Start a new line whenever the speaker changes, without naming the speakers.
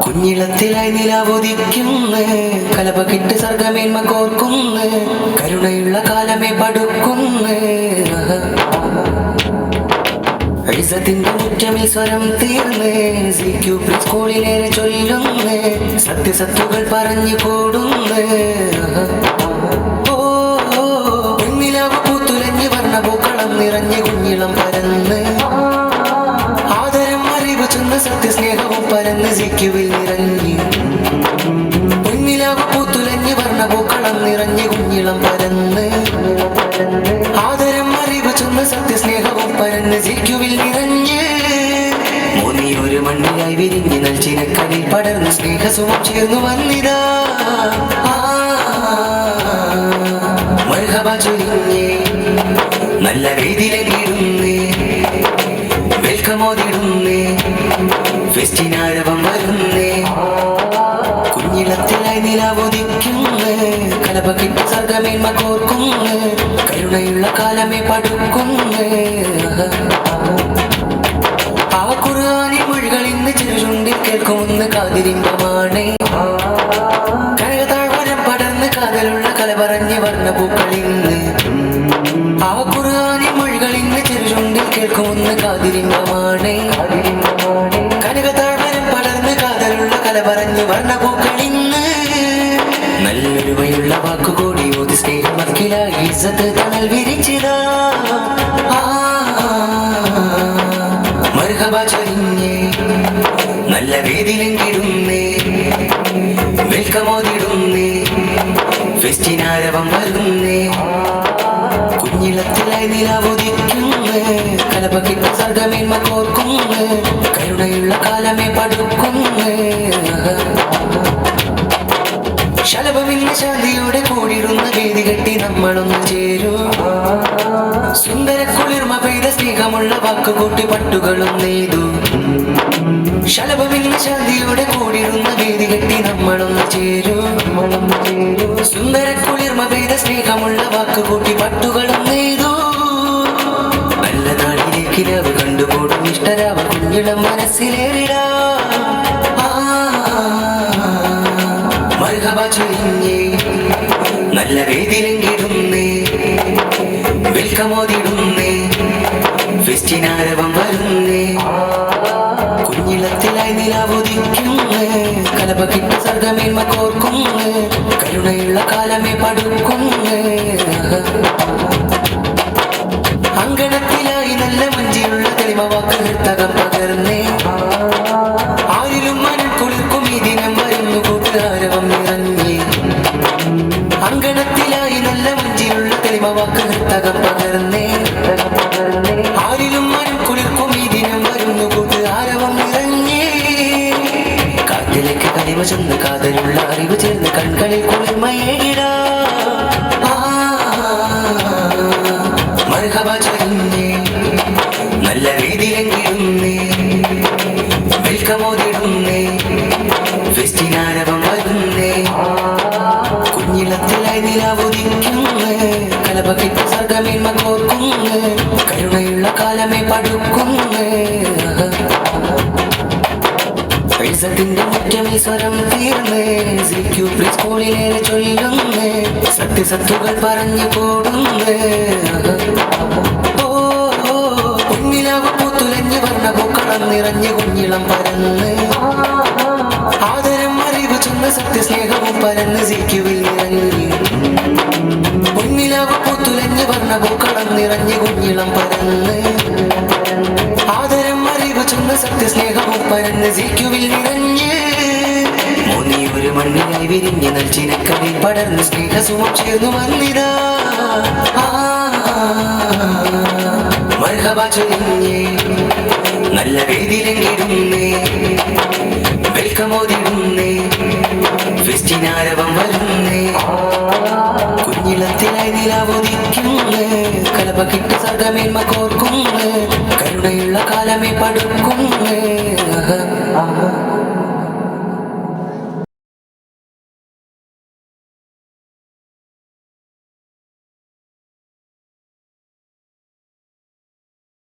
കുഞ്ഞിളത്തിലായി നിലാവുദിക്കുന്ന കലപകിട്ട് സർഗമേന്മ കോർക്കുന്ന കരുണയുള്ള കാലമേ പടുക്കുന്ന ഐസത്തിന്റെ മുറ്റമിൽ സ്വരം തീർന്ന് സ്കൂളിലേറെ ചൊല്ലുന്ന സത്യസത്തുകൾ പറഞ്ഞു കൂടുന്ന കുഞ്ഞിലാവ് പൂത്തുലഞ്ഞ് വർണ്ണ പൂക്കളം നിറഞ്ഞ് കുഞ്ഞിളം പരന്ന് ആദരം അറിവ് ചെന്ന് സത്യസ്നേഹവും പരന്ന് സിക്കുവിൽ നിറഞ്ഞ് കുഞ്ഞിലാവ് പൂത്തുലഞ്ഞ് വർണ്ണ പൂക്കളം നിറഞ്ഞ് കുഞ്ഞിളം പരന്ന് ആദരം അറിവ് ചെന്ന് സത്യസ്നേഹവും പരന്ന് സിക്കുവിൽ നിറഞ്ഞ് മുനിയൊരു മണ്ണിലായി വിരിഞ്ഞ് നൽച്ചിനക്കടിൽ പടർന്ന് സ്നേഹസുമം ചേർന്നു വന്നിതാ മർഹബ ചൊരിഞ്ഞേ നല്ല വേദിയിലിടുന്നേ വെൽക്കമോദിടുന്നേ ഫെസ്റ്റിനാരവം വരുന്നേ കുഞ്ഞിളത്തിലായി നിലാവുദിക്കുന്നേ കലപകിട്ട് സർഗമേന്മ കോർക്കുന്നേ കരുണയുള്ള കാലമേ പടുക്കുന്നേ ആ ഖുർആനി മൊഴികൾ ഇന്ന് ചെറുചുണ്ടിൽ കേൾക്കുമെന്ന് കാതിരിമ്പമാണ് കനകതാഴ്വരം പടർന്ന് കാതലുള്ള കല പറഞ്ഞ് വർണ്ണപൂക്കളിന്ന് ആ ഖുർആനി മൊഴികൾ ഇന്ന് ചെറുചുണ്ടിൽ കേൾക്കുമെന്ന് കാതിരിമ്പമാണ് കനകതാഴ്വരം പടർന്ന് കാതലുള്ള കല പറഞ്ഞ് വർണ്ണപൂക്കളിന്ന് നല്ലൊരുമയുള്ള വാക്കുകൂടി ഓതി സ്നേഹമക്കിലായി ഇസ്സത്ത് തണൽ വിരിച്ചിതാ മർഹബ ചൊരിഞ്ഞേ നല്ല വേദിയിലെങ്കിടുന്നേ വെൽക്കമോദിടുന്നേ ഫെസ്റ്റിനാരവം വരുന്നേ കുഞ്ഞിളത്തിലായി നിലാവുദിക്കുന്നേ കലപകിട്ട് സർഗമേന്മ കോർക്കുന്നേ കരുണയുള്ള കാലമേ പടുക്കുന്നേ ശലഭമിന്ന് ശാന്തിയോടെ കൂടിടുന്ന വേദി കെട്ടി നമ്മളൊന്ന് ചേരൂ സുന്ദര കുളിർമ പെയ്ത സ്നേഹമുള്ള വാക്കുകൂട്ടി പട്ടുകളും നെയ്തു ശലഭമിന്ന് ശാന്തിയോടെ കൂടിടുന്ന വേദി കെട്ടി നമ്മളൊന്ന് ചേരൂ സുന്ദര കുളിർമ പെയ്ത സ്നേഹമുള്ള വാക്കുകൂട്ടി പട്ടുകളും നെയ്തു നല്ല നാടിലേക്ക് രവ് കണ്ടുകൂടും ഇഷ്ടരാവ കുഞ്ഞിളം മനസ്സിലേറിടാ മർഹബ ചൊരിഞ്ഞേ നല്ല വേദിയിലെങ്കിടുന്നേ വെൽക്കമോദിടുന്നേ ഫെസ്റ്റിനാരവം വരുന്നേ കുഞ്ഞിളത്തിലായി നിലാവുദിക്കുന്നേ കലപകിട്ട് സർഗമേന്മ കോർക്കുന്നേ കരുണയുള്ള കാലമേ പടുക്കുന്നേ അങ്കണത്തിലായി നല്ല മഞ്ചിയുള്ള തെളിമ വാക്ക് തകം പകർന്നേ ആരിലും മനം കുളിർക്കും ഈ ദിനം വരുന്നു കൂട്ടുകാരവം നിറഞ്ഞേ അങ്കണത്തിലായി നല്ല മഞ്ചിയുള്ള തെളിമ വാക്ക് തകം പകർന്നേ ആരിലും മനം കുളിർക്കും ഈ ദിനം വരുന്നു കൂട്ടുകാരവം നിറഞ്ഞേ കാറ്റിലേക്ക് കലിമ ചെന്ന് കാതലുള്ള അറിവ് ചേർന്ന് കൺകളിൽ കുളിർമയേടാ മർഹബ ചൊരിഞ്ഞേ നല്ല വേദിയിലെങ്കിടുന്നേ വെൽക്കമോദിടുന്നേ ഫെസ്റ്റിനാരവം വരുന്നേ കുഞ്ഞിളത്തിലായി നിലാവുദിക്കുന്നേ കലപകിട്ട് സർഗമേന്മ കോർക്കുന്നേ കരുണയുള്ള കാലമേ പടുക്കുന്നേ ഐസത്തിന്റെ മുറ്റമിൽ സ്വരം തീർന്നേ സ്കൂളിലേറെ ചൊല്ലുന്നേ സത്യസത്തുകൾ പറഞ്ഞു കൂടുന്നേ കുഞ്ഞിലാവ് പൂത്തുലഞ്ഞ് വർണ്ണ പൂക്കളം നിറഞ്ഞ് കുഞ്ഞിളം പരന്ന് ആദരം അറിവ് ചെന്ന് സത്യസ്നേഹവും പരന്ന് സിക്കുവിൽ നിറഞ്ഞ് കുഞ്ഞിലാവ് പൂത്തുലഞ്ഞ് വർണ്ണ പൂക്കളം നിറഞ്ഞ് കുഞ്ഞിളം പരന്ന് ആദരം അറിവ് ചെന്ന് സത്യസ്നേഹവും പരന്ന് സിക്കുവിൽ നിറഞ്ഞ് മുനിയൊരു മണ്ണിലായി വിരിഞ്ഞ് നൽച്ചിനക്കടിൽ പടർന്ന് സ്നേഹസുമം ചേർന്നു വന്നിതാ മർഹബ ചൊരിഞ്ഞേ നല്ല വേദിയിലെങ്കിടുന്നേ